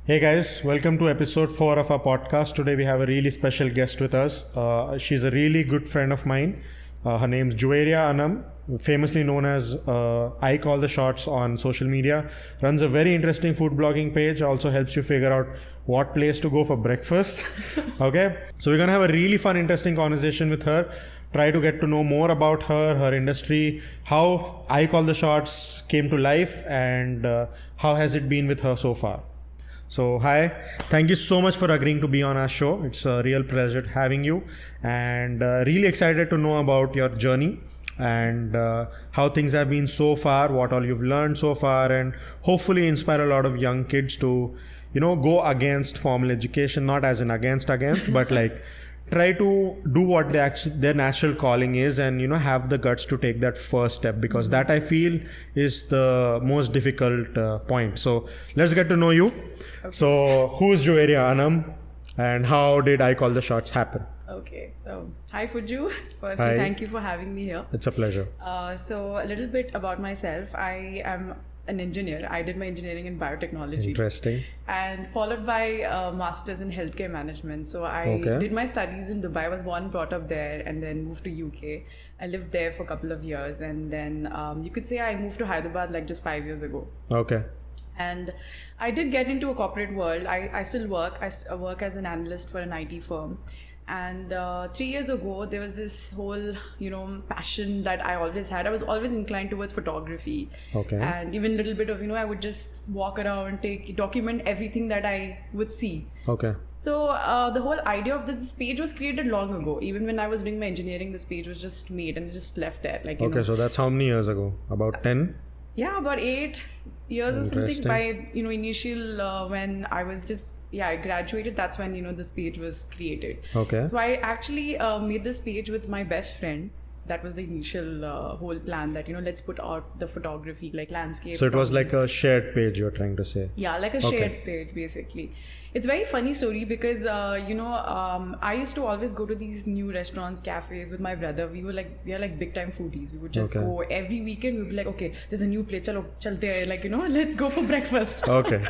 Hey guys, welcome to episode 4 of our podcast. Today we have a really special guest with us. She's a really good friend of mine. Her name's Juweria Anam, famously known as I Call the Shots on social media. Runs a very interesting food blogging page. Also helps you figure out what place to go for breakfast. Okay, so we're gonna have a really fun, interesting conversation with her. Try to get to know more about her, her industry, how I Call the Shots came to life, and how has it been with her so far. So hi, thank you so much for agreeing to be on our show. It's a real pleasure having you, and really excited to know about your journey and how things have been so far, what all you've learned so far, and hopefully inspire a lot of young kids to, go against formal education, not as in against, but like try to do what their natural calling is, and have the guts to take that first step, because that I feel is the most difficult point. So let's get to know you. Okay. So who's Juweria Anam, and how did I Call the Shots happen? Okay, so hi Fuju. Firstly, Hi. Thank you for having me here. It's a pleasure. So a little bit about myself. I am an engineer. I did my engineering in biotechnology. Interesting. And followed by a master's in healthcare management. So I did my studies in Dubai. I was born, brought up there, and then moved to UK. I lived there for a couple of years, and then you could say I moved to Hyderabad like just 5 years ago. Okay. And I did get into a corporate world. I still work. I work as an analyst for an IT firm. And 3 years ago, there was this whole, passion that I always had. I was always inclined towards photography. Okay. And even a little bit of, I would just walk around, document everything that I would see. Okay. So the whole idea of this page was created long ago. Even when I was doing my engineering, this page was just made and just left there. So that's how many years ago? About 10? Yeah, about 8 years or something. By initial when I was just I graduated. That's when this page was created. Okay. So I actually made this page with my best friend. That was the initial whole plan that let's put out the photography, like landscape. So it was like a shared page, you're trying to say? Yeah, like a shared page basically. It's a very funny story because I used to always go to these new restaurants, cafes with my brother. We are like big time foodies. We would just go every weekend. We'd be like, okay, there's a new place, chalo chalte hai, let's go for breakfast. Okay.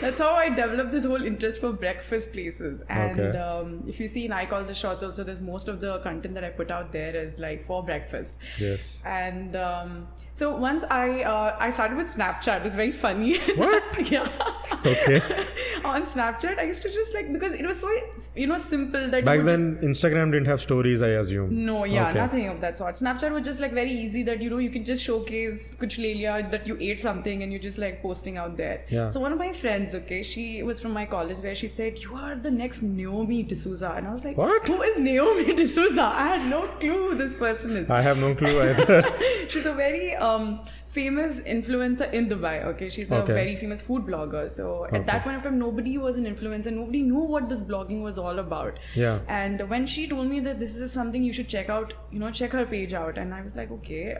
That's how I developed this whole interest for breakfast places. And if you see in I Call the Shots also, there's most of the content that I put out there is like for breakfast. Yes. And so once I started with Snapchat. It's very funny. What? Yeah. Okay. On Snapchat, I used to just because it was so simple that back then Instagram didn't have stories, I assume. No, nothing of that sort. Snapchat was just very easy that you can just showcase kuch le liya, that you ate something and you just posting out there. Yeah. So one of my friends, she was from my college, where she said, you are the next Naomi D'Souza, and I was like, what? Who is Naomi D'Souza? I had no clue who this person is. I have no clue either. She's a very famous influencer in Dubai. Okay, she's a very famous food blogger. So at that point of time, nobody was an influencer. Nobody knew what this blogging was all about. Yeah. And when she told me that this is something you should check out, check her page out, and I was like, okay,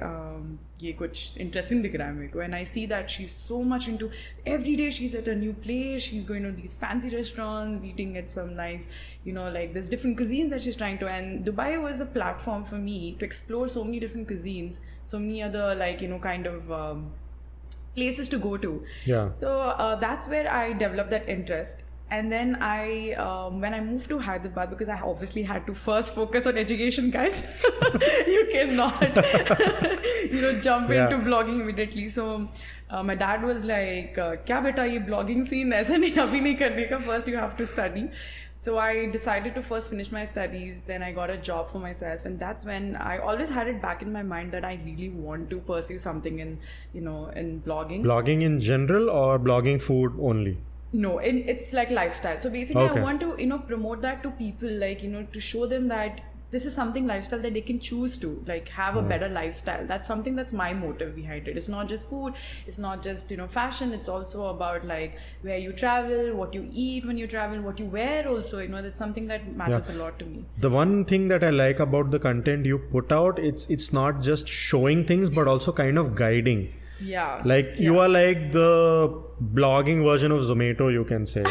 ye kuch interesting dikh raha hai mere ko. And I see that she's so much into every day she's at a new place. She's going to these fancy restaurants, eating at some nice, there's different cuisines that she's trying to. And Dubai was a platform for me to explore so many different cuisines, so many other kind of places to go to. Yeah. So that's where I developed that interest. And then when I moved to Hyderabad, because I obviously had to first focus on education, guys. You cannot, jump into blogging immediately. So my dad was like, "Kya beta, ye blogging scene aisa nahi, abhi nahi karne ka. First you have to study." So I decided to first finish my studies. Then I got a job for myself, and that's when I always had it back in my mind that I really want to pursue something in blogging. Blogging in general or blogging food only? No, it's like lifestyle. So basically, I want to, promote that to people, to show them that this is something lifestyle that they can choose to, have a better lifestyle. That's something that's my motive behind it. It's not just food. It's not just, fashion. It's also about where you travel, what you eat when you travel, what you wear also, that's something that matters a lot to me. The one thing that I like about the content you put out, it's not just showing things, but also kind of guiding. Yeah. You are like the blogging version of Zomato, you can say.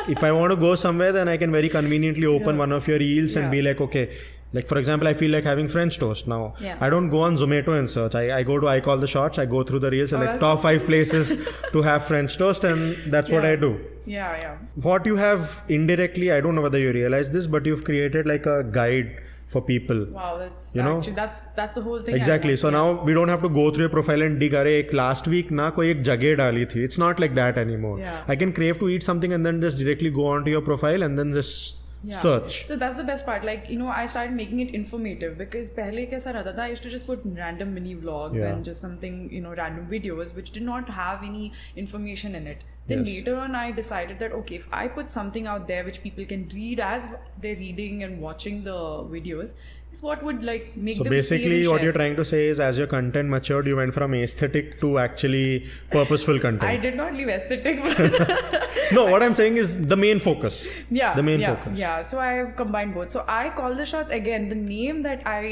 If I want to go somewhere, then I can very conveniently open one of your reels and be like, okay, Like for example, I feel like having French toast now. Yeah. I don't go on Zomato and search. I go to I Call the Shots. I go through the reels and like that's top 5 places to have French toast, and that's what I do. Yeah. What you have indirectly, I don't know whether you realize this, but you've created like a guide for people. Wow, that's You know? actually that's the whole thing. Exactly. So now we don't have to go through your profile and dig. Arey, last week na koi ek jageh dali thi. It's not like that anymore. Yeah. I can crave to eat something and then just directly go onto your profile and then just search. So that's the best part. Like, you know, I started making it informative because pehle kaisa rehta tha, I used to just put random mini vlogs and just something, you know, random videos which did not have any information in it. Then later on, I decided that, okay, if I put something out there which people can read as they're reading and watching the videos, is what would like make So them basically stay what and you're share. trying to say is as your content matured, you went from aesthetic to actually purposeful content. I did not leave aesthetic. But No, what I'm saying is the main focus. The main focus. Yeah, so I have combined both. So I Call the Shots, again, the name that I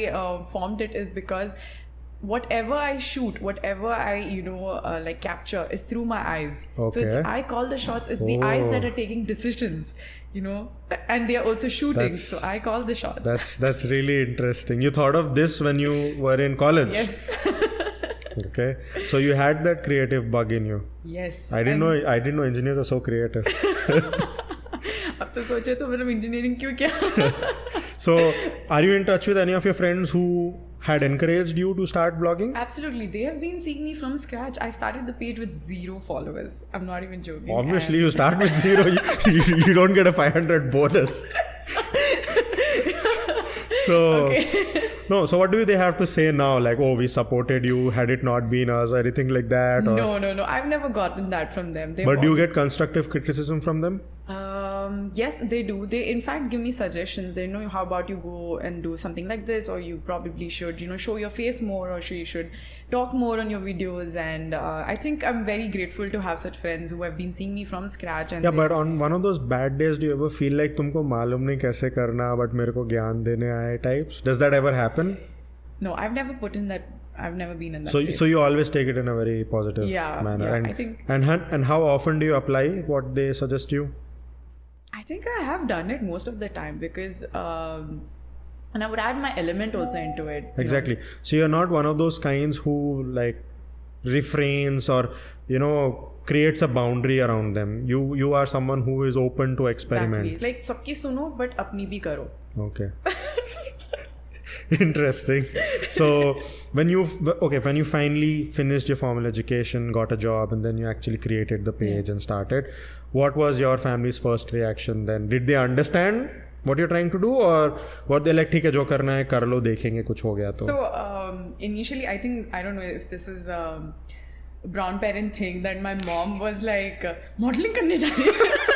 formed it is because whatever I shoot, whatever I, you know, like capture is through my eyes. So it's Okay. I Call the Shots. It's the eyes that are taking decisions, you know, and they are also shooting. So I call the shots. That's really interesting. You thought of this when you were in college. Yes. Okay. So you had that creative bug in you. Yes. I didn't know engineers are so creative. अब तो सोचे तो मतलब engineering क्यों क्या? So, are you in touch with any of your friends who had encouraged you to start blogging? Absolutely. They have been seeing me from scratch. I started the page with 0 followers. I'm not even joking. Obviously, you start with 0. You don't get a 500 bonus. So, no. So, what do they have to say now? Like, oh, we supported you. Had it not been us, or anything like that? Or, No. I've never gotten that from them. But do you get constructive criticism from them? Yes, they do. They in fact give me suggestions. They know, how about you go and do something like this, or you probably should, you know, show your face more, or you should talk more on your videos. And I think I'm very grateful to have such friends who have been seeing me from scratch. And Yeah, but on one of those bad days, do you ever feel like तुमको मालूम नहीं कैसे करना, but मेरे को ज्ञान देने आए types? Does that ever happen? No, I've never put in that. I've never been in that. So you always take it in a very positive manner. Yeah, And, I think. And how often do you apply what they suggest you? I think I have done it most of the time because, and I would add my element also into it. you know. Exactly. So you're not one of those kinds who like refrains or, you know, creates a boundary around them. You are someone who is open to experiment. Exactly. It's like सबकी सुनो but अपनी भी करो. Okay. Interesting. So when you finally finished your formal education, got a job, and then you actually created the page and started, what was your family's first reaction then? Did they understand what you're trying to do, or were they like, ठीक है जो करना है कर लो देखेंगे कुछ हो गया तो? So initially, I don't know if this is a brown parent thing, that my mom was like, modeling करने जा रही है.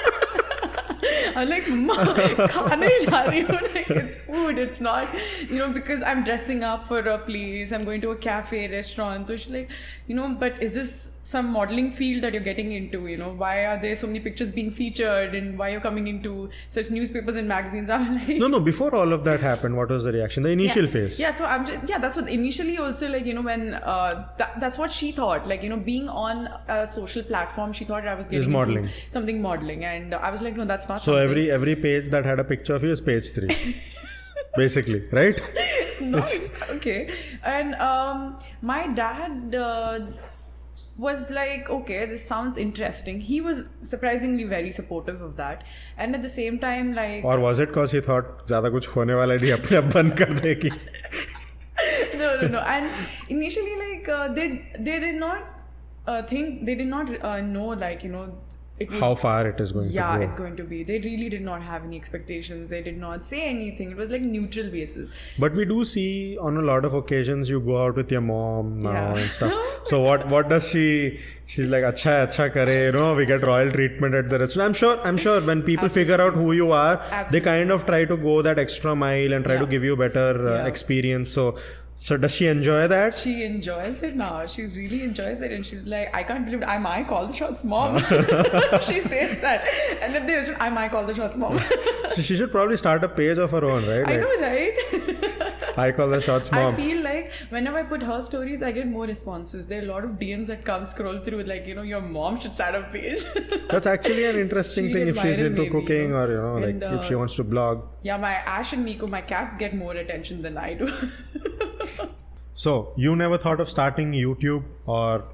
I'm like, Mama, खाने जा रही हूँ. Like, it's food. It's not, you know, because I'm dressing up for a place. I'm going to a cafe, restaurant. So she's like, you know, but is this some modeling field that you're getting into? You know, why are there so many pictures being featured, and why you're coming into such newspapers and magazines? I'm like, No. Before all of that happened, what was the reaction? The initial phase. Yeah, so that's what initially also, like, you know, when that's what she thought, like, you know, being on a social platform, she thought I was getting modeling. into something modeling, and I was like, no, that's not. So something. every page that had a picture of you is page 3. Basically, right? Okay. And my dad was like, okay, this sounds interesting. He was surprisingly very supportive of that, and at the same time, like, Or was it because he thought ज़्यादा कुछ होने वाला नहीं अपने आप बंद कर देगी? no. And initially, like, they did not think, they did not know, like, you know, How far it is going to go. Yeah, it's going to be. They really did not have any expectations. They did not say anything. It was like neutral basis. But we do see on a lot of occasions you go out with your mom now and stuff. Oh So what does she? She's like, acha kare, you know, we get royal treatment at the restaurant. I'm sure when people figure out who you are, they kind of try to go that extra mile and try to give you better experience. So does she enjoy that? She enjoys it now. She really enjoys it, and she's like, I can't believe I might call the shots, mom. She says that, and then I might call the shots, mom. So she should probably start a page of her own, right? I know, right? I call the shots, I mom. feel like whenever I put her stories, I get more responses. There are a lot of DMs that come scroll through, like, your mom should start a page. That's actually an interesting She'll thing get if she's viral into maybe, cooking or, And, like if she wants to blog. Yeah, my Ash and Nico, my cats get more attention than I do. So, you never thought of starting YouTube or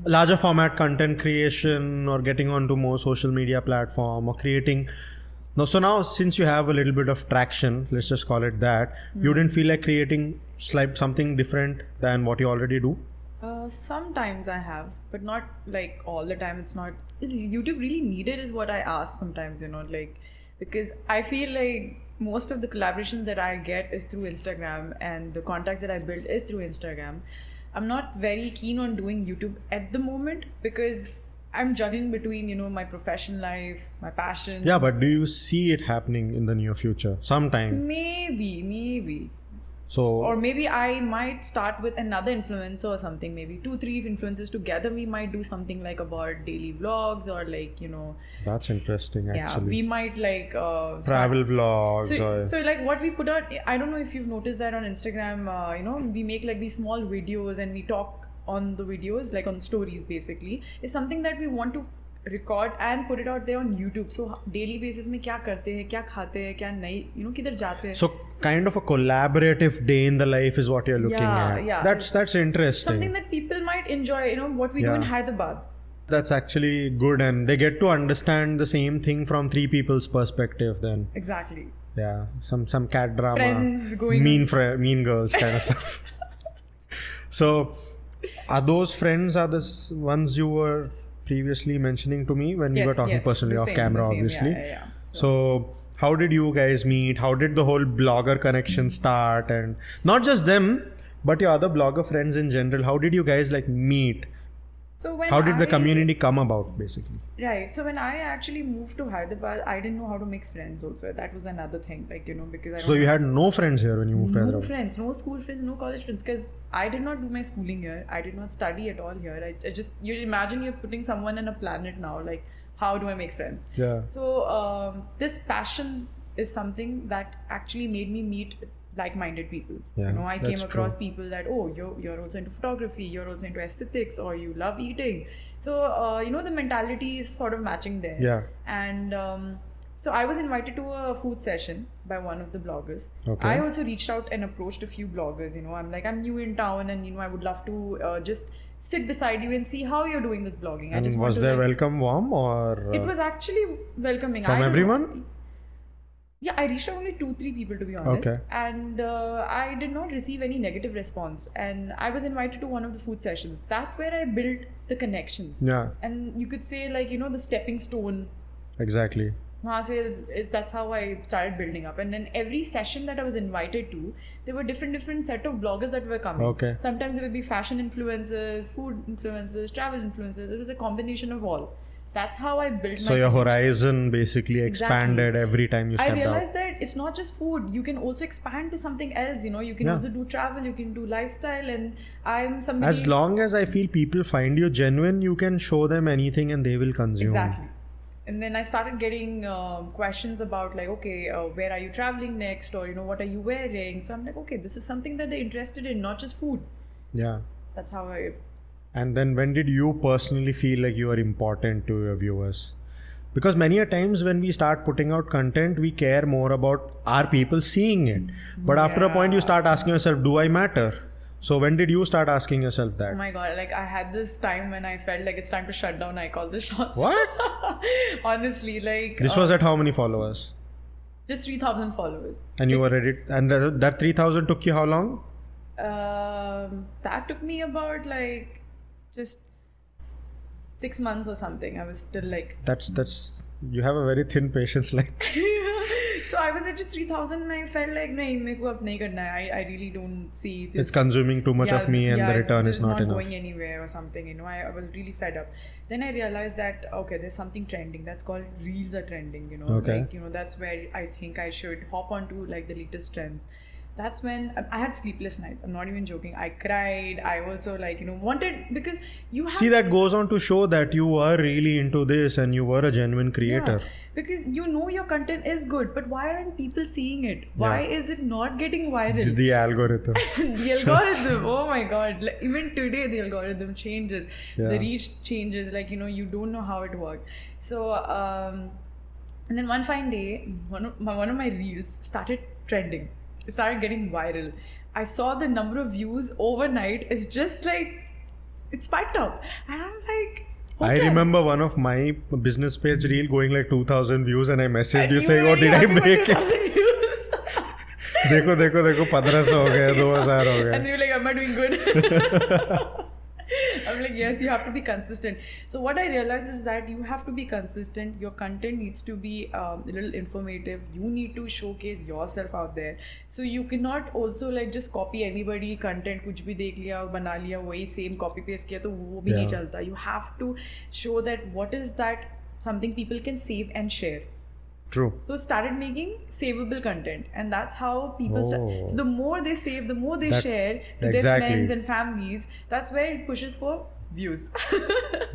larger format content creation or getting onto more social media platform or creating? No, so now since you have a little bit of traction, let's just call it that, you didn't feel like creating something different than what you already do? Sometimes I have, but not like all the time. Is YouTube really needed is what I ask sometimes, like, because I feel like most of the collaborations that I get is through Instagram and the contacts that I build is through Instagram. I'm not very keen on doing YouTube at the moment because I'm juggling between, my professional life, my passion. Yeah, but do you see it happening in the near future? Sometime. Maybe. So, or maybe I might start with another influencer or something. Maybe 2-3 influencers together. We might do something like about daily vlogs or like, that's interesting actually. Yeah, we might like travel vlogs. So like what we put out, I don't know if you've noticed that on Instagram, we make like these small videos and we talk on the videos, like on stories basically, is something that we want to record and put it out there on YouTube. So daily basis में क्या करते हैं, क्या खाते हैं, क्या नहीं, किधर जाते हैं. So kind of a collaborative day in the life is what you're looking at. Yeah. That's interesting. Something that people might enjoy, what we do in Hyderabad. That's actually good, and they get to understand the same thing from 3 people's perspective then. Exactly. Yeah, some cat drama, Friends going mean girls kind of stuff. So are those friends the ones you were previously mentioning to me when we were talking personally off camera, obviously? Yeah. So how did you guys meet? How did the whole blogger connection start? And not just them, but your other blogger friends in general. How did you guys like meet? So how did the community come about, basically? Right. So when I actually moved to Hyderabad, I didn't know how to make friends also. That was another thing, like, because I don't. So you had no friends here when you moved to Hyderabad? No friends, no school friends, no college friends, because I did not do my schooling here. I did not study at all here. I just, you imagine you're putting someone on a planet now, like, how do I make friends? Yeah. So this passion is something that actually made me meet like-minded people. Yeah, I came across true. people that, you're also into photography, you're also into aesthetics, or you love eating. So, the mentality is sort of matching there. Yeah. And so I was invited to a food session by one of the bloggers. Okay. I also reached out and approached a few bloggers. I'm new in town and, I would love to just sit beside you and see how you're doing this blogging. And was their welcome warm or? It was actually welcoming. From everyone? Yeah, I reached out only 2-3 people, to be honest. Okay. And I did not receive any negative response. And I was invited to one of the food sessions. That's where I built the connections. Yeah. And you could say, like, the stepping stone. Exactly. That's how I started building up. And then every session that I was invited to, there were different set of bloggers that were coming. Okay. Sometimes it would be fashion influencers, food influencers, travel influencers. It was a combination of all. That's how I built So your horizon basically expanded every time you stepped out. I realized that it's not just food. You can also expand to something else. You can also do travel, you can do lifestyle, and I'm somebody... As long as I feel people find you genuine, you can show them anything and they will consume. Exactly. And then I started getting questions about like, okay, where are you traveling next? Or, what are you wearing? So I'm like, okay, this is something that they're interested in, not just food. Yeah. That's how I... And then when did you personally feel like you are important to your viewers? Because many a times when we start putting out content, we care more about are people seeing it. But after a point you start asking yourself, do I matter? So when did you start asking yourself that? Oh my God, like I had this time when I felt like it's time to shut down. I called the shots. What? Honestly, like... This was at how many followers? Just 3,000 followers. And you were ready. And that 3,000 took you how long? That took me about like... just 6 months or something. I was still like... That's you have a very thin patience like. So I was at just 3,000 and I felt like, I really don't see this. It's consuming too much of me and the return is not enough. Going anywhere or something, I was really fed up. Then I realized that, okay, there's something trending. That's called Reels are trending, Okay. Like, that's where I think I should hop onto like the latest trends. that's when I had sleepless nights. I'm not even joking. I cried. I also wanted, because you have... See, that goes on to show that you were really into this and you were a genuine creator. Yeah, because your content is good, but why aren't people seeing it? Why is it not getting viral? The algorithm. The algorithm, oh my god. Like, even today the algorithm changes. The reach changes. You don't know how it works. So and then one fine day, one of my reels started trending. It started getting viral. I saw the number of views overnight. It's just like, it spiked up. And I'm like, okay. I remember one of my business page reel going like 2,000 views, and I messaged you saying, oh, did I make it? देखो 1500 हो गए, 2000 हो गए. And you're like, am I doing good? I'm like, yes, you have to be consistent. So what I realized is that you have to be consistent. Your content needs to be a little informative. You need to showcase yourself out there. So you cannot also just copy anybody content. कुछ भी देख लिया और बना लिया, वही same copy paste किया तो वो भी नहीं चलता. You have to show that what is that something people can save and share. True. So started making savable content, and that's how people start. So the more they save, the more they share to their friends and families. That's where it pushes for views.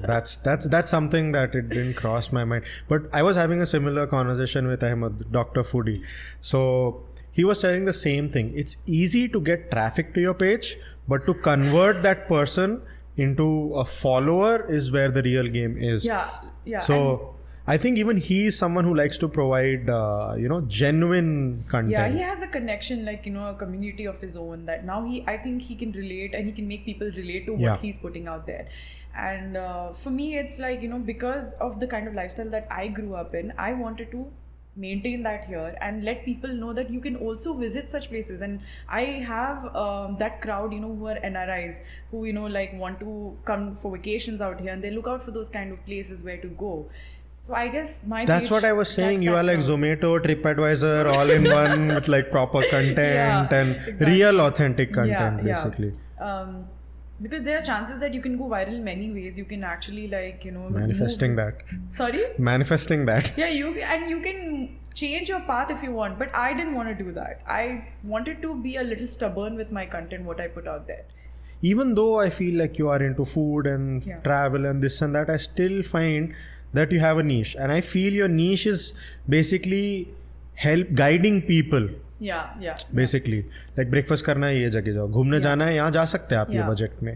that's something that it didn't cross my mind. But I was having a similar conversation with Ahmed, Dr. Foodie. So he was saying the same thing. It's easy to get traffic to your page, but to convert that person into a follower is where the real game is. Yeah. So I think even he is someone who likes to provide, genuine content. Yeah, he has a connection, a community of his own that now I think he can relate, and he can make people relate to what he's putting out there. And for me, it's because of the kind of lifestyle that I grew up in, I wanted to maintain that here and let people know that you can also visit such places. And I have that crowd, who are NRIs, who, want to come for vacations out here, and they look out for those kind of places where to go. So I guess that's what I was saying. You are like Zomato, TripAdvisor, all in one with proper content and real authentic content, basically. Because there are chances that you can go viral in many ways. You can actually manifesting that. Sorry? Manifesting that. Yeah, you can change your path if you want, but I didn't want to do that. I wanted to be a little stubborn with my content, what I put out there. Even though I feel like you are into food and travel and this and that, I still find that you have a niche, and I feel your niche is basically guiding people. Basically, like breakfast करना है ये जगह जाओ, घूमने जाना है यहाँ जा सकते हैं आप ये बजट में.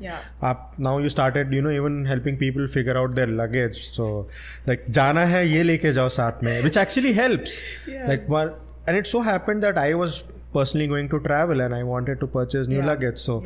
आप now you started even helping people figure out their luggage. So जाना है ये लेके जाओ साथ में, which actually helps. And it so happened that I was personally going to travel and I wanted to purchase new luggage. So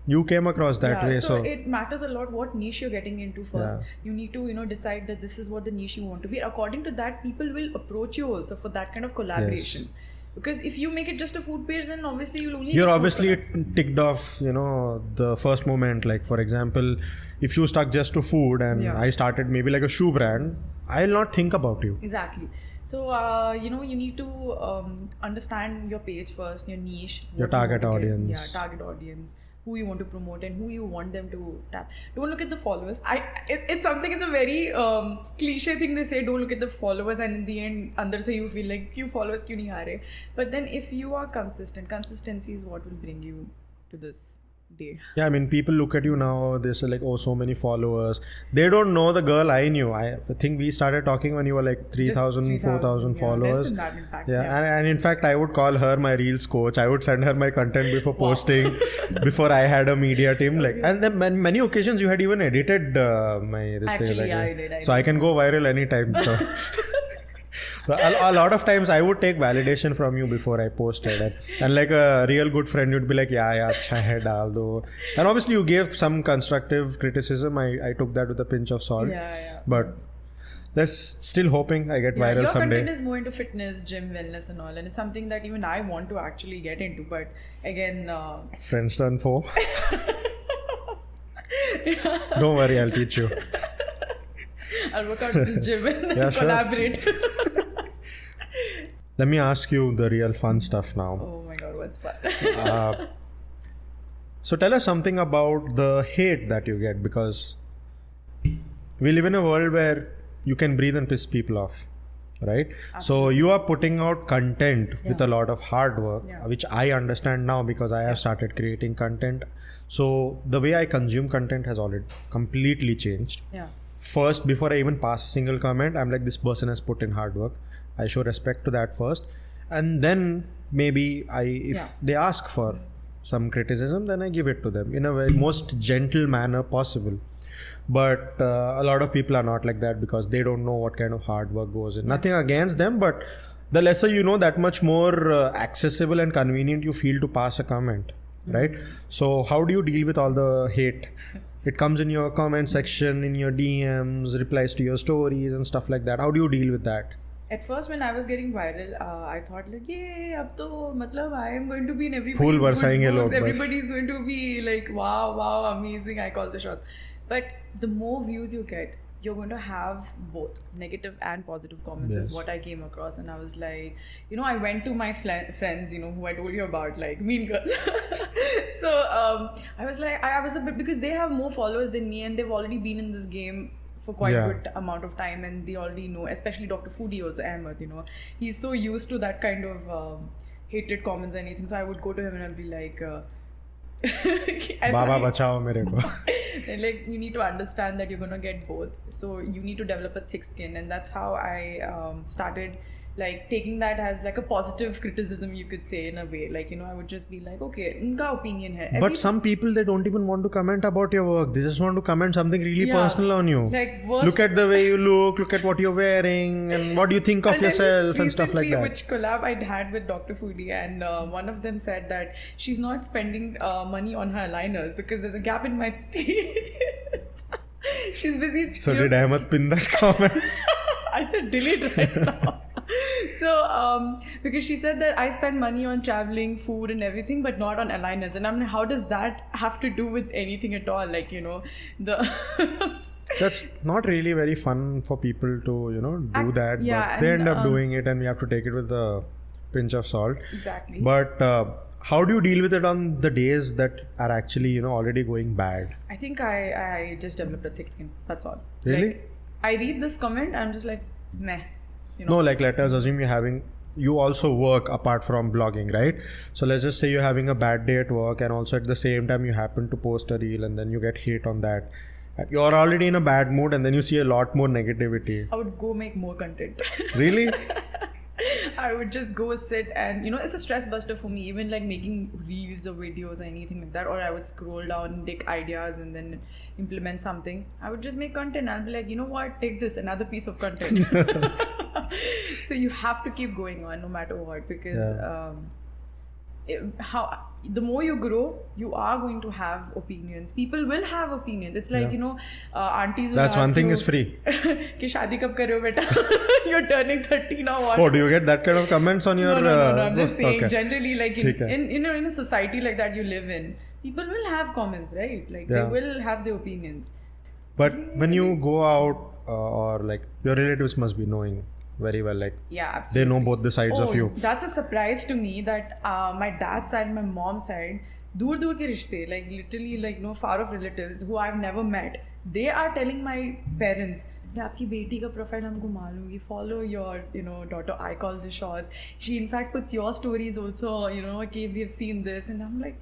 you came across that way. So it matters a lot what niche you're getting into first. You need to decide that this is what the niche you want to be. According to that, people will approach you also for that kind of collaboration. Because if you make it just a food page, then obviously you're obviously ticked off the first moment. Like for example, if you stuck just to food and I started maybe like a shoe brand, I'll not think about you. Exactly. So you need to understand your page first, your niche, your target audience. Target audience, who you want to promote and who you want them to tap. Don't look at the followers. It's a very cliche thing they say, don't look at the followers, and in the end under se you feel like you followers kyun nahi aa rahe. But then if you are consistent, consistency is what will bring you to this day. Yeah, I mean, people look at you now, they say like, oh, so many followers. They don't know the girl I knew. I think we started talking when you were like 3,000, 4,000 followers. Less than that, in fact. And in fact, I would call her my Reels coach. I would send her my content before posting, before I had a media team. And then many occasions you had even edited my this Actually, thing. I did. So I can go viral anytime. So. So a lot of times I would take validation from you before I posted, and like a real good friend, you'd be like, yeah, acha hai, dal do. And obviously you gave some constructive criticism. I took that with a pinch of salt. But that's still hoping I get viral your someday. Your content is more into fitness, gym, wellness and all, and it's something that even I want to actually get into. But again, friends turn foe. Don't worry, I'll teach you. I'll work out at the gym and then collaborate. Let me ask you the real fun stuff now. Oh my god, what's fun? So tell us something about the hate that you get, because we live in a world where you can breathe and piss people off. right? So you are putting out content with a lot of hard work, which I understand now because I have started creating content. So the way I consume content has already completely changed. First, before I even pass a single comment, I'm like, this person has put in hard work. I show respect to that first, and then maybe if they ask for some criticism, then I give it to them in a very most gentle manner possible. But a lot of people are not like that because they don't know what kind of hard work goes in. Nothing against them, but the lesser you know, that much more accessible and convenient you feel to pass a comment, right? So how do you deal with all the hate? It comes in your comment section, in your DMs, replies to your stories and stuff like that. How do you deal with that? At first, when I was getting viral, I thought like, yay, ab to, matlab, I am going to be in everybody's Phool good barsayenge books. log Everybody's going to be like, wow, amazing, I call the shots. But the more views you get, you're going to have both negative and positive comments is what I came across. And I was like, I went to my friends, who I told you about, like Mean Girls. So I was like, I was a bit, because they have more followers than me and they've already been in this game for quite a good amount of time, and they already know, especially Dr. Foodie also, Ahmed, he's so used to that kind of hated comments or anything. So I would go to him and I'd be like, Baba bachao mere ko. Like, you need to understand that you're going to get both. So you need to develop a thick skin. And that's how I started like taking that as like a positive criticism, you could say, in a way. Like, I would just be like, okay, unka opinion hai. But some people, they don't even want to comment about your work. They just want to comment something really personal on you. Like, look at the way you look at what you're wearing, and what do you think of yourself and stuff like that. Which collab I had with Dr. Foodie, and one of them said that she's not spending money on her aligners because there's a gap in my teeth. She's busy. So did Ahmed pin that comment? I said delete right now. So, because she said that I spend money on traveling, food and everything, but not on aligners. And I'm like, how does that have to do with anything at all? Like, That's not really very fun for people to, do that. But they end up doing it, and we have to take it with a pinch of salt. Exactly. But how do you deal with it on the days that are actually, already going bad? I think I just developed a thick skin. That's all. Really? Like, I read this comment, I'm just like, meh. No, like let us assume you also work apart from blogging, right? So let's just say you're having a bad day at work, and also at the same time you happen to post a reel, and then you get hate on that. You're already in a bad mood, and then you see a lot more negativity. I would go make more content. Really? I would just go sit and, it's a stress buster for me, even like making reels or videos or anything like that. Or I would scroll down, take ideas and then implement something. I would just make content. I'll be like, you know what, take this, another piece of content. So you have to keep going on no matter what, because the more you grow, you are going to have opinions. People will have opinions. It's like, aunties will That's ask one thing you, is free. Ki shaadi kab kar rahe ho beta? You're turning 30 now. What? Oh, do you get that kind of comments on your... No. I'm just saying, generally, like in a society like that you live in, people will have comments, right? Like they will have their opinions. But when you go out or like your relatives must be knowing very well, like absolutely. They know both the sides of you. That's a surprise to me that my dad's side, my mom's side, dur ke rishte, like literally like far off relatives who I've never met, they are telling my parents, आपकी बेटी का profile हमको मालूम, we follow your daughter, I call the shots, she in fact puts your stories also, okay, we have seen this, and I'm like,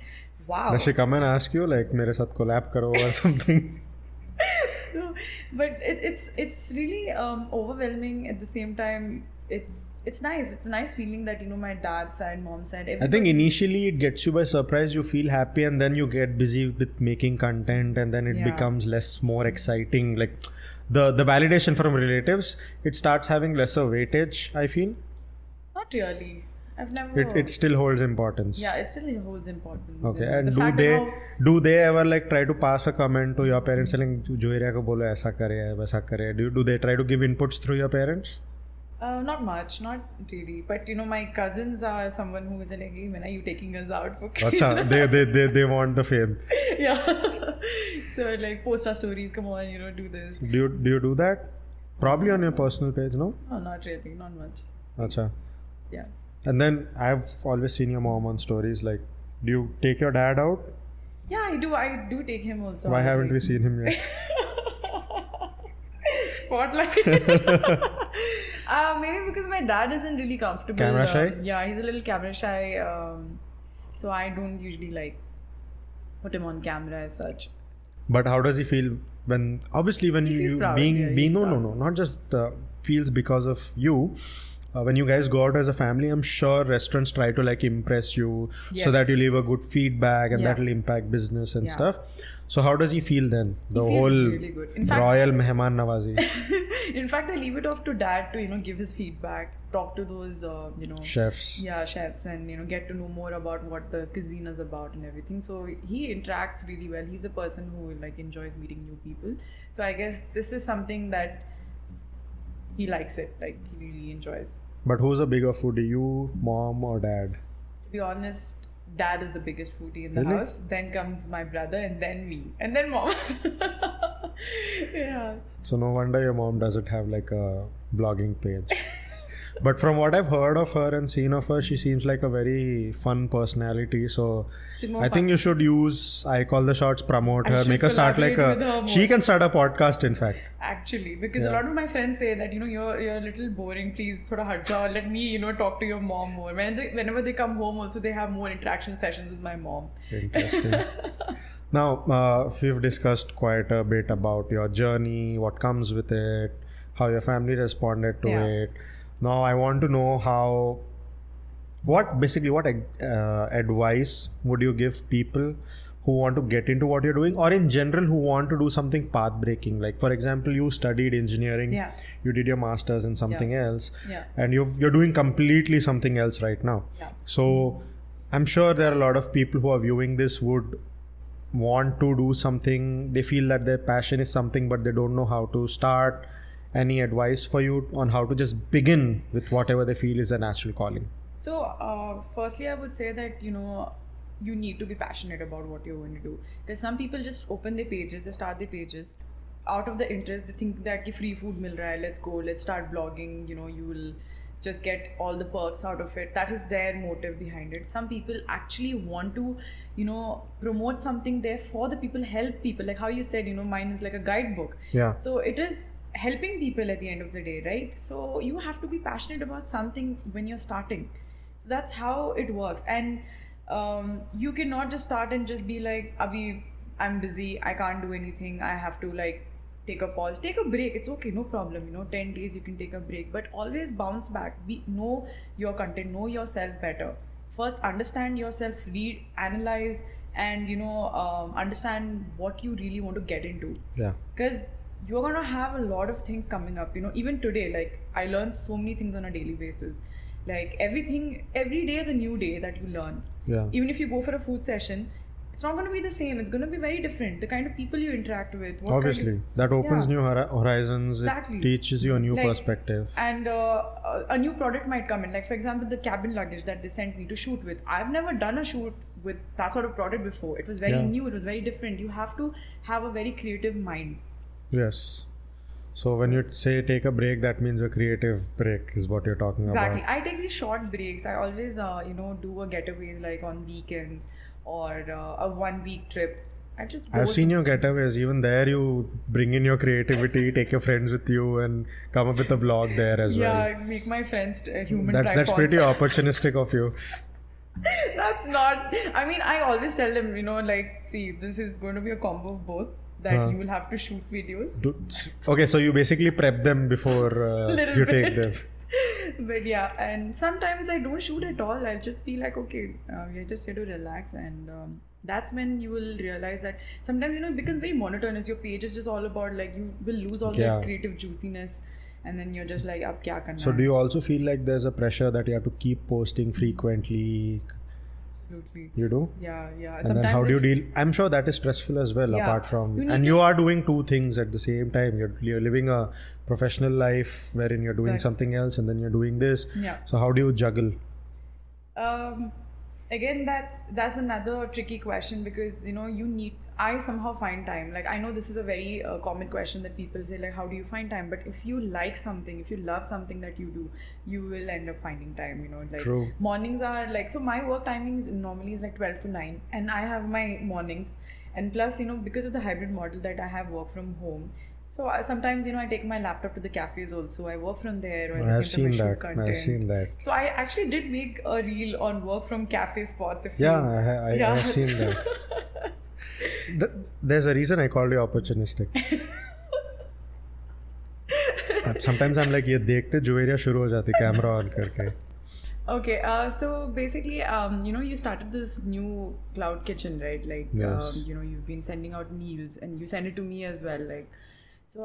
wow. Does she come and ask you like मेरे साथ collab करो or something? No, but it's really overwhelming at the same time. It's nice. It's a nice feeling that my dad's side, mom's side. I think initially it gets you by surprise. You feel happy, and then you get busy with making content, and then it becomes more exciting. Like the validation from relatives, it starts having lesser weightage, I feel. Not really. I've never. It still holds importance. Yeah, it still holds importance. Okay, and do they ever like try to pass a comment to your parents saying Juweria ko bolo aisa kare waisa kare? Do they try to give inputs through your parents? Not much, not really. But my cousins are someone who is like, hey, when are you taking us out for? Achha, they want the fame. Yeah. So like post our stories. Come on, do this. Do you do that? Probably on your personal page, no? No, not really, not much. Achha. Yeah. And then I've always seen your mom on stories. Like, do you take your dad out? Yeah, I do. I do take him also. Why haven't we seen him yet? Spotlight. Maybe because my dad isn't really comfortable. Camera shy? Yeah, he's a little camera shy. So I don't usually like put him on camera as such. But how does he feel when obviously when He feels you proud. being Yeah, being he's no proud. not just feels because of you. When you guys go out as a family, I'm sure restaurants try to like impress you so that Yes. you leave a good feedback and Yeah. that will impact business and Yeah. stuff. So how does he feel then? The He feels whole really good. In fact, royal mehman nawazi in fact, I leave it off to dad to give his feedback, talk to those chefs. yeah, chefs, and get to know more about what the cuisine is about and everything. So he interacts really well. He's a person who like enjoys meeting new people. So I guess this is something that he likes it. Like he really enjoys. But who's a bigger foodie, you, mom, or dad? To be honest, dad is the biggest foodie in the Really? house. Then comes my brother, and then me, and then mom. Yeah. So no wonder your mom doesn't have like a blogging page. But from what I've heard of her and seen of her, she seems like a very fun personality. So She's more I think fun. you should use I Call the Shots, promote I her, should make her start like collaborate with her a. more. She can start a podcast, in fact. Actually, because a Yeah. lot of my friends say that you're a little boring. Please, thoda hat jao. Let me talk to your mom more. Whenever they come home, also they have more interaction sessions with my mom. Interesting. Now, we've discussed quite a bit about your journey, what comes with it, how your family responded to Yeah. it. Now, I want to know what advice would you give people who want to get into what you're doing, or in general who want to do something path breaking? Like, for example, you studied engineering, Yeah. you did your master's in something else, Yeah. and you're doing completely something else right now. Yeah. So I'm sure there are a lot of people who are viewing this would want to do something. They feel that their passion is something, but they don't know how to start. Any advice for you on how to just begin with whatever they feel is a natural calling? So, firstly, I would say that you need to be passionate about what you're going to do. Because some people just open their pages, they start their pages out of the interest. They think that free food mil raha hai, let's go, let's start blogging. You will just get all the perks out of it. That is their motive behind it. Some people actually want to promote something there for the people, help people, like how you said, mine is like a guidebook. Yeah. So it is helping people at the end of the day, right? So you have to be passionate about something when you're starting. So that's how it works. And you cannot just start and just be like, Abhi, I'm busy, I can't do anything, I have to like take a pause, take a break. It's okay, no problem. 10 days you can take a break, but always bounce back. Know your content, know yourself better. First, understand yourself, read, analyze, and understand what you really want to get into. Yeah. Because you're gonna have a lot of things coming up. Even today, like I learn so many things on a daily basis. Like every day is a new day that you learn. Yeah. Even if you go for a food session, it's not going to be the same. It's going to be very different. The kind of people you interact with. Obviously, that opens new horizons. Exactly. It teaches you a new Like, perspective. And a new product might come in. Like for example, the cabin luggage that they sent me to shoot with. I've never done a shoot with that sort of product before. It was very new. It was very different. You have to have a very creative mind. Yes. So when you say take a break, that means a creative break is what you're talking Exactly. about. I take these short breaks. I always, do a getaways like on weekends or a 1 week trip. I just go I've seen your getaways. Even there, you bring in your creativity, take your friends with you, and come up with a vlog there as well. Yeah, make my friends human That's tripods. pretty opportunistic of you. That's not. I mean, I always tell them, see, this is going to be a combo of both. That you will have to shoot videos. Okay, so you basically prep them before Little you bit. take them. But yeah, and sometimes I don't shoot at all. I'll just be like, okay, we're just here to relax, and that's when you will realize that sometimes it becomes very monotonous. Your page is just all about like you will lose all that creative juiciness, and then you're just like, ab kya karna So hai? do you also feel like there's a pressure that you have to keep posting frequently? Absolutely. You do? Yeah. And then how do you deal? I'm sure that is stressful as well, Yeah. apart from... You need And you are doing two things at the same time. You're living a professional life wherein you're doing something else and then you're doing this. Yeah. So how do you juggle? Again, that's another tricky question because I somehow find time. Like I know this is a very common question that people say, like, how do you find time? But if you like something, if you love something that you do, you will end up finding time. Like True. Mornings are like, so my work timings normally is like 12 to 9, and I have my mornings, and plus because of the hybrid model that I have, work from home, So sometimes, I take my laptop to the cafes also. I work from there. Or I've listen to my seen shoot that. content. I've seen that. So I actually did make a reel on work from cafe spots. I've seen that. There's a reason I called you opportunistic. Sometimes I'm like, ये देखते जुवेरिया शुरू हो जाती camera on करके. Okay, so basically, you started this new cloud kitchen, right? Like, Yes. You've been sending out meals and you send it to me as well. Like, so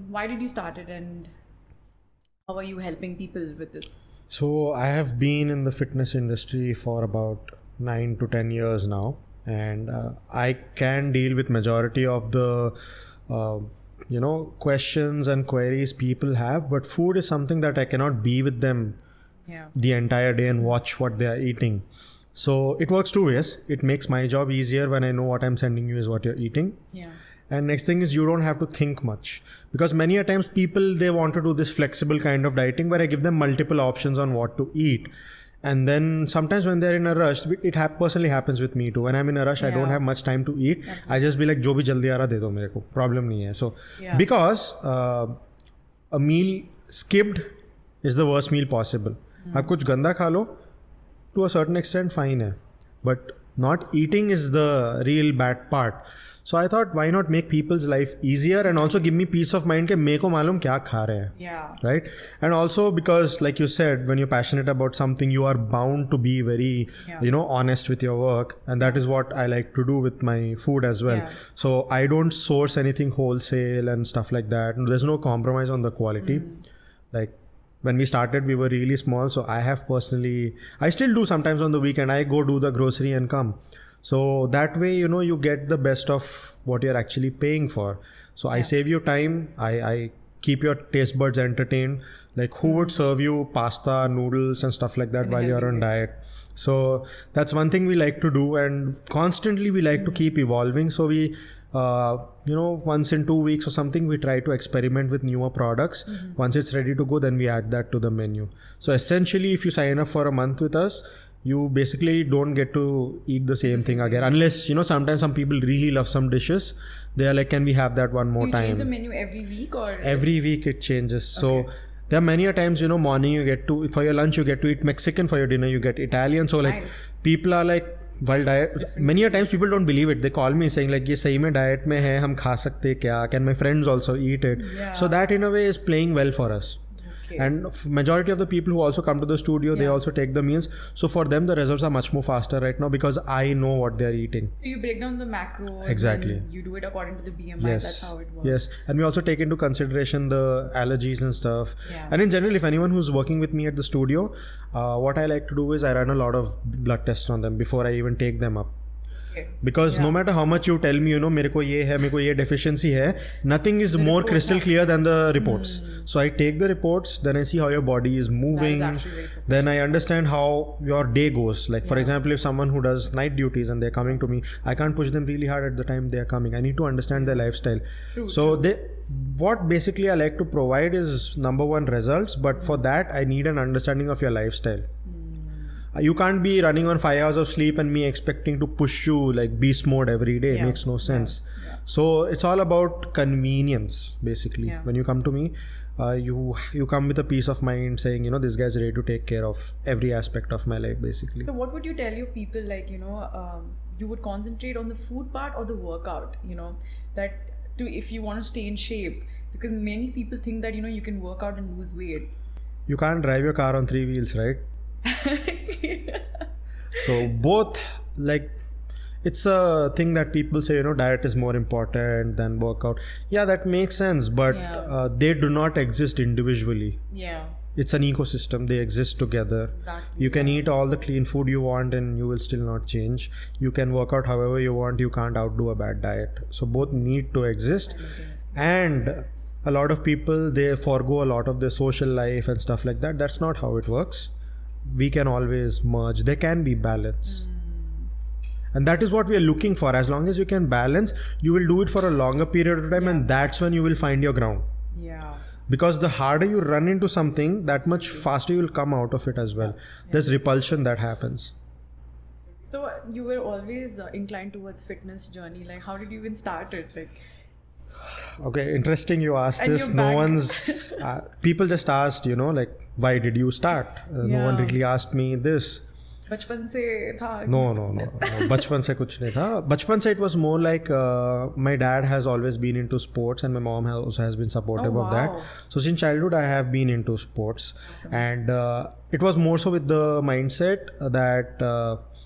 why did you start it and how are you helping people with this? So I have been in the fitness industry for about 9 to 10 years now, and I can deal with majority of the questions and queries people have, but food is something that I cannot be with them the entire day and watch what they are eating. So it works two ways. It makes my job easier when I know what I'm sending you is what you're eating. Yeah. And next thing is you don't have to think much, because many a times people, they want to do this flexible kind of dieting where I give them multiple options on what to eat. And then sometimes when they're in a rush, it personally happens with me too. When I'm in a rush, I don't have much time to eat. I just be like, जो भी जल्दी आ रहा दे दो मेरे को, problem नहीं है. So because a meal skipped is the worst meal possible. आप कुछ गंदा खा लो, to a certain extent fine है, but not eating is the real bad part. So I thought, why not make people's life easier and also give me peace of mind कि मेरे को मालूम क्या खा रहे हैं. Yeah. Right? And also because, like you said, when you're passionate about something, you are bound to be very, honest with your work. And that is what I like to do with my food as well. Yeah. So I don't source anything wholesale and stuff like that. There's no compromise on the quality. Like, when we started, we were really small. So I still do sometimes on the weekend. I go do the grocery and come. So that way, you get the best of what you're actually paying for. So I save you time. I keep your taste buds entertained. Like, who would serve you pasta, noodles and stuff like that while you're on diet? So that's one thing we like to do. And constantly we like to keep evolving. So we, once in 2 weeks or something, we try to experiment with newer products. Once it's ready to go, then we add that to the menu. So essentially, if you sign up for a month with us, you basically don't get to eat the same thing again. Unless, sometimes some people really love some dishes. They are like, can we have that one more time? You change the menu every week or? Every week it changes. So there are many a times, morning you get to, for your lunch you get to eat Mexican, for your dinner you get Italian. So like, people are like, while diet, many a times people don't believe it. They call me saying like, ये सही में diet में है, हम खा सकते क्या? Can my friends also eat it? Yeah. So that in a way is playing well for us. And majority of the people who also come to the studio, they also take the meals. So for them, the results are much more faster right now because I know what they're eating. So you break down the macros. Exactly. And you do it according to the BMI. Yes. That's how it works. Yes. And we also take into consideration the allergies and stuff. Yeah. And in general, if anyone who's working with me at the studio, what I like to do is I run a lot of blood tests on them before I even take them up. Because no matter how much you tell me, मेरे को ये deficiency है, nothing is more crystal clear than the reports. So I take the reports, then I see how your body is moving, then I understand how your day goes. Like, for example, if someone who does night duties and they're coming to me, I can't push them really hard at the time they are coming. I need to understand their lifestyle. What basically I like to provide is number one, results, but for that I need an understanding of your lifestyle. You can't be running on 5 hours of sleep and me expecting to push you like beast mode every day. It makes no sense. So it's all about convenience basically. When you come to me, you come with a peace of mind saying, this guy's ready to take care of every aspect of my life basically. So what would you tell your people, like, you would concentrate on the food part or the workout, that if you want to stay in shape, because many people think that, you can work out and lose weight. You can't drive your car on 3 wheels, right? So both, like, it's a thing that people say, diet is more important than workout. Yeah, that makes sense, but they do not exist individually. Yeah. It's an ecosystem. They exist together. Exactly. You can eat all the clean food you want and you will still not change. You can work out however you want. You can't outdo a bad diet. So both need to exist. And a lot of people, they forego a lot of their social life and stuff like that. That's not how it works. We can always merge. There can be balance. And that is what we are looking for. As long as you can balance, you will do it for a longer period of time, and that's when you will find your ground. Yeah. Because the harder you run into something, that much faster you will come out of it as well. There's repulsion that happens. So you were always inclined towards fitness journey. Like, how did you even start it? Like, Okay, interesting you asked And this. you're No back. one's, people just asked, like, why did you start? No one Yeah. really asked me this. बचपन से था. No. बचपन से कुछ नहीं था. बचपन से it was more like my dad has always been into sports and my mom also has been supportive Oh, of that. wow. So since childhood I have been into sports. And it was more so with the mindset that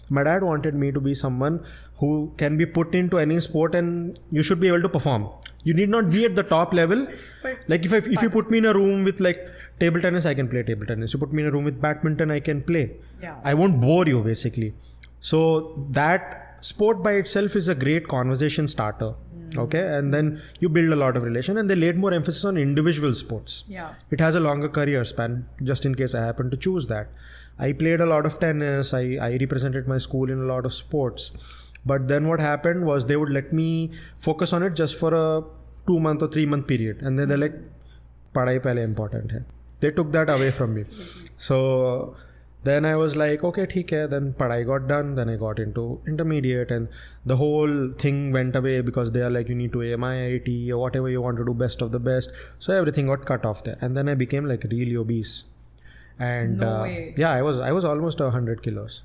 my dad wanted me to be someone who can be put into any sport and you should be able to perform. You need not be at the top level. But Like if you put me in a room with like table tennis, I can play table tennis. You put me in a room with badminton, I can play. Yeah. I won't bore you basically. So that sport by itself is a great conversation starter. Okay, and then you build a lot of relation, and they laid more emphasis on individual sports. Yeah. It has a longer career span, just in case I happen to choose that. I played a lot of tennis. I represented my school in a lot of sports. But then what happened was they would let me focus on it just for a 2-month or 3-month period. And then they're like, padhai pehle important hai. They took that away from me. So then I was like, okay, theek hai. Then padhai got done. Then I got into intermediate and the whole thing went away because they are like, you need to aim IIT or whatever you want to do, best of the best. So everything got cut off there. And then I became like really obese. And No way. yeah, I was almost 100 kilos.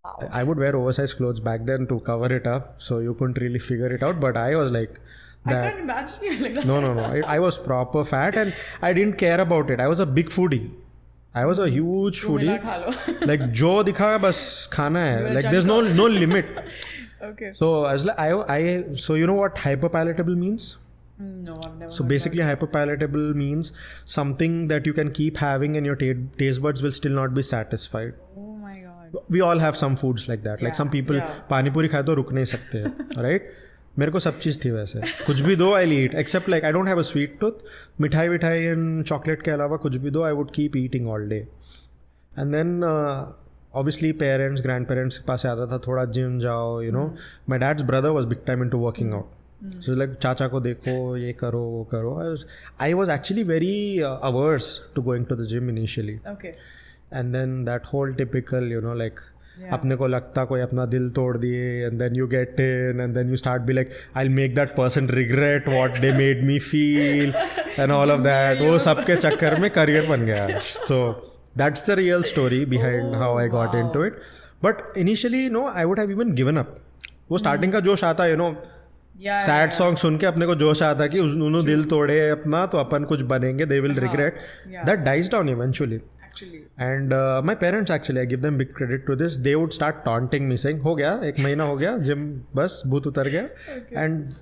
Wow. I would wear oversized clothes back then to cover it up, so you couldn't really figure it out. But I was like I that. can't imagine you like that. No. I was proper fat and I didn't care about it. I was a big foodie. I was a huge जो मिला foodie. खा लो. Like जो दिखा बस खाना You है. were Like a there's junk no limit. Okay. So as like so you know what hyperpalatable means? No, I've never. So heard basically hyperpalatable means something that you can keep having and your taste buds will still not be satisfied. that. Oh my god. We all have some foods like that. Like some people yeah. पानी पूरी खाए तो रुक नहीं सकते हैं, right? मेरे को सब चीज़ थी वैसे. कुछ भी दो I'll eat. Except like I don't have a sweet tooth. मिठाई विठाई and chocolate के अलावा कुछ भी दो I would keep eating all day. And then obviously parents, grandparents के पास आता था थोड़ा gym जाओ, you know. My dad's brother was big time into working out. So like चाचा को देखो ये करो वो करो. I was actually very averse to going to the gym initially. Okay. And then that whole typical, you know, like Yeah. अपने को लगता कोई अपना दिल तोड़ दिए and then you get in and then you start be like I'll make that person regret what they made me feel and all of that. वो सबके चक्कर में career बन गया. So that's the real story behind how I got into it. But initially, no, I would have even given up. वो starting का जोश आता, you know, Yeah. Sad song सुन के अपने को जोश आता कि उन्होंने दिल तोड़े अपना तो अपन कुछ बनेंगे, they will regret. Yeah. That dies down eventually. Actually. And my parents actually, I give them big credit to this. They would start taunting me saying, हो गया 1 महीना हो गया जिम बस भूत उतर गया. And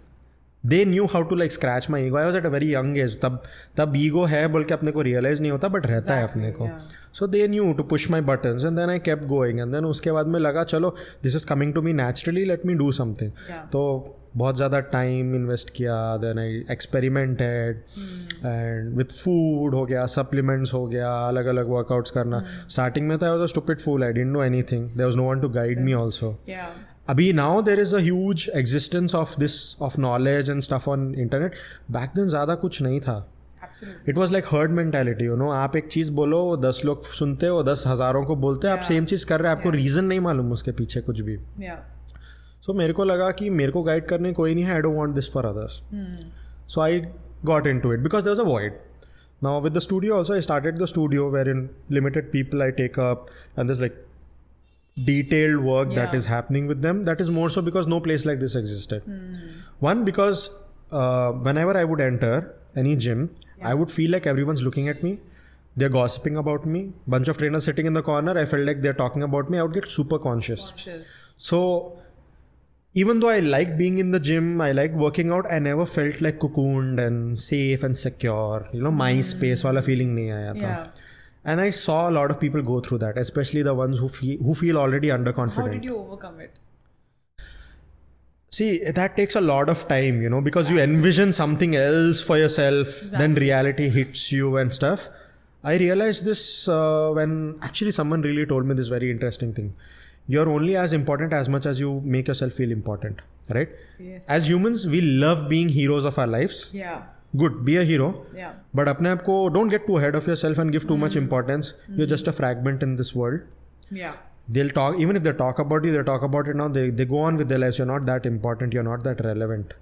they knew how to like scratch my ego. I was at a very young age. तब ego है बोल के अपने को realize नहीं होता but रहता है अपने को. So they knew to push my buttons and then I kept going. And then उसके बाद में लगा चलो this is coming to me naturally, let me do something. Yeah. तो बहुत ज़्यादा टाइम इन्वेस्ट किया. Then I experimented and with food हो गया, सप्लीमेंट्स हो गया, अलग अलग वर्कआउट्स करना. स्टार्टिंग में तो I was a stupid fool. I didn't know anything. There was no one to guide me also. Yeah. अभी now there is a huge existence of this of knowledge and stuff on internet. Back then ज़्यादा कुछ नहीं था. Absolutely. It was like herd mentality, you know. आप एक चीज़ बोलो 10 लोग सुनते हो, 10 हज़ारों को बोलते हैं, आप सेम चीज़ कर रहे हैं, आपको रीज़न नहीं मालूम उसके पीछे कुछ भी. Yeah. सो मेरे को लगा कि मेरे को गाइड करने कोई नहीं है. I don't want this for others. So I got into it because there was a void. Now with the studio also I started the studio where in limited people I take up and this like detailed work that Yeah. is happening with them. That is more so because no place like this existed. One, because whenever I would enter any gym, I would feel like everyone's looking at me. They're gossiping about me. Bunch of trainers sitting in the corner. I felt like they're talking about me. I would get super conscious. Conscious. So even though I liked being in the gym, I liked working out, I never felt like cocooned and safe and secure. You know, my space wala feeling nahi aaya tha. Yeah. And I saw a lot of people go through that, especially the ones who feel already How underconfident. did you overcome it? See, that takes a lot of time, you know, because you envision something else for yourself, then reality hits you and stuff. I realized this when actually someone really told me this very interesting thing. You're only as important as much as you make yourself feel important, right? Yes. As humans, we love being heroes of our lives. Yeah. Good, be a hero. Yeah. But अपने आप को don't get too ahead of yourself and give too much importance. You're just a fragment in this world. Yeah. They'll talk, even if they talk about you, they talk about it now. They go on with their lives. You're not that important. You're not that relevant.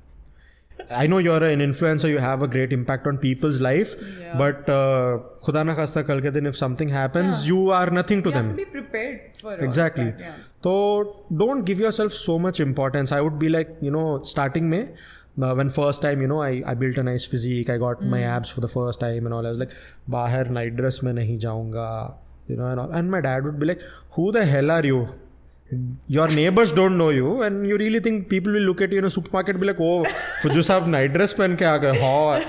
I know you're an influencer, you have a great impact on people's life, but khuda na khasta kal ke din if something happens, you are nothing to them. You have to be prepared for Exactly. all of that, yeah. So don't give yourself so much importance. I would be like, starting mein, when first time, I built a nice physique, I got my abs for the first time and all. I was like, bahar night dress mein nahi jaunga, and all. And my dad would be like, who the hell are you? Your neighbors don't know you, and you really think people will look at you in a supermarket and be like, oh, Fuju sahab night dress pen ke aa gaye.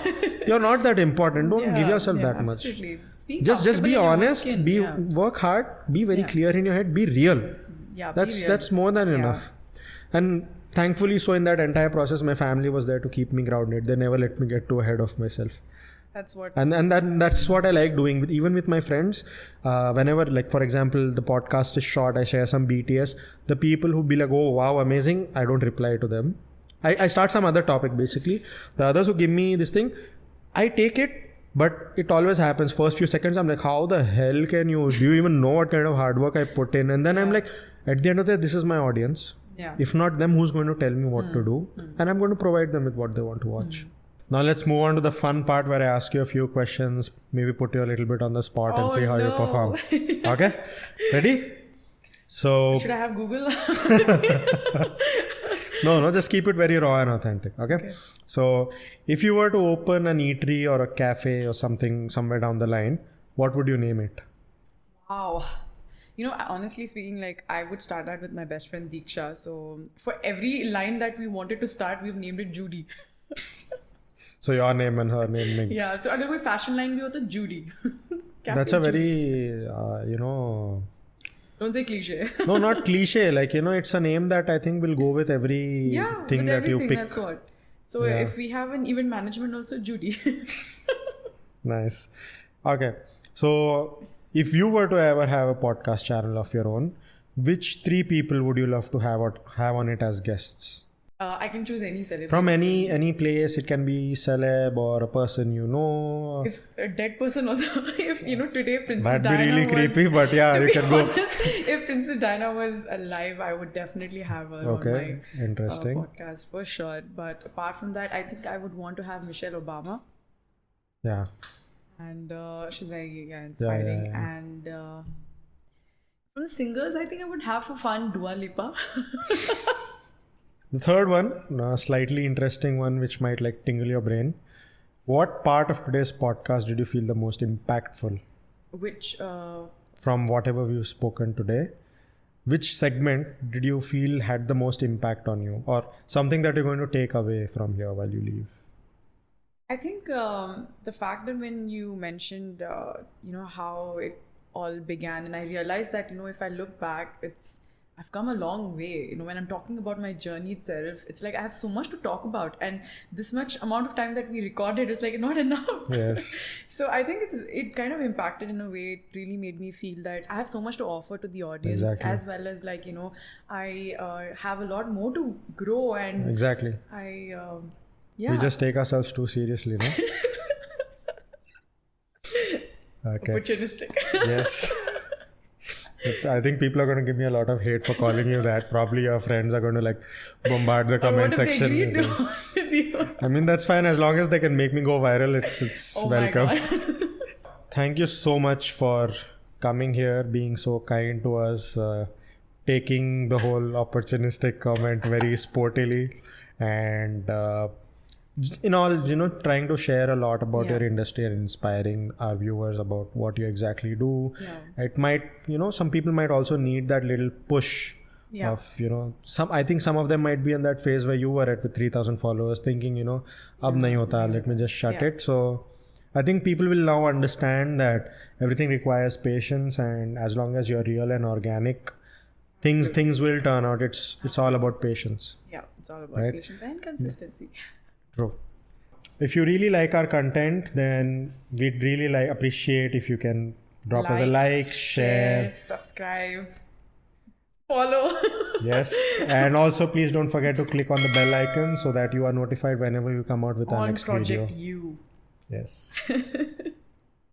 You're not that important. Don't give yourself that much. Just be honest, work hard, be very clear in your head, be real. Yeah, that's more than enough. And thankfully, so in that entire process, my family was there to keep me grounded. They never let me get too ahead of myself. That's what. And that's what I like doing even with my friends. Whenever, like for example, the podcast is short, I share some BTS. The people who be like, oh wow, amazing, I don't reply to them. I start some other topic basically. The others who give me this thing, I take it. But it always happens. First few seconds, I'm like, how the hell can you? Do you even know what kind of hard work I put in? And then I'm like, at the end of the day, this is my audience. Yeah. If not them, who's going to tell me what to do? And I'm going to provide them with what they want to watch. Now let's move on to the fun part where I ask you a few questions, maybe put you a little bit on the spot and see how you perform. Okay? Ready? So... Should I have Google? No, just keep it very raw and authentic. Okay? So, if you were to open an eatery or a cafe or something somewhere down the line, what would you name it? Wow. Honestly speaking, like I would start out with my best friend Diksha. So, for every line that we wanted to start, we've named it Judy. So, your name and her name mixed. Yeah. So, अगर कोई fashion line भी हो तो Judy. That's a very, Don't say cliche. No, not cliche. Like, it's a name that I think will go with every thing that you pick. That's what. So if we have an event management also, Judy. Nice. Okay. So if you were to ever have a podcast channel of your own, which 3 people would you love to have on it as guests? I can choose any celebrity. From any place. It can be celeb or a person you know. If a dead person also, if today Princess That'd Diana be really creepy, but yeah, you can honest, go. If Princess Diana was alive, I would definitely have her on my podcast for sure. But apart from that, I think I would want to have Michelle Obama. Yeah. And she's very inspiring. Yeah. And from the singers, I think I would have for fun Dua Lipa. The third one, a slightly interesting one, which might like tingle your brain. What part of today's podcast did you feel the most impactful? Which? From whatever we've spoken today, which segment did you feel had the most impact on you, or something that you're going to take away from here while you leave? I think the fact that when you mentioned, how it all began, and I realized that, if I look back, I've come a long way. When I'm talking about my journey itself, it's like I have so much to talk about, and this much amount of time that we recorded is like not enough. Yes. So I think it kind of impacted in a way. It really made me feel that I have so much to offer to the audience, as well as like I have a lot more to grow, and exactly. We just take ourselves too seriously, no? Okay. Opportunistic. Yes. I think people are going to give me a lot of hate for calling you that. Probably your friends are going to like bombard the comment section. I mean, that's fine as long as they can make me go viral. It's welcome. Thank you so much for coming here, being so kind to us, taking the whole opportunistic comment very sportily, and in all, trying to share a lot about your industry and inspiring our viewers about what you exactly do. It might, some people might also need that little push of, I think some of them might be in that phase where you were at with 3,000 followers thinking, ab nahi hota, let me just shut it. So I think people will now understand that everything requires patience, and as long as you're real and organic, things will turn out. It's all about patience. Yeah, it's all about patience and consistency. True. If you really like our content, then we'd really appreciate if you can drop us a like, share, subscribe, follow. Yes, and also please don't forget to click on the bell icon so that you are notified whenever you come out with our next video. On Project U. Yes.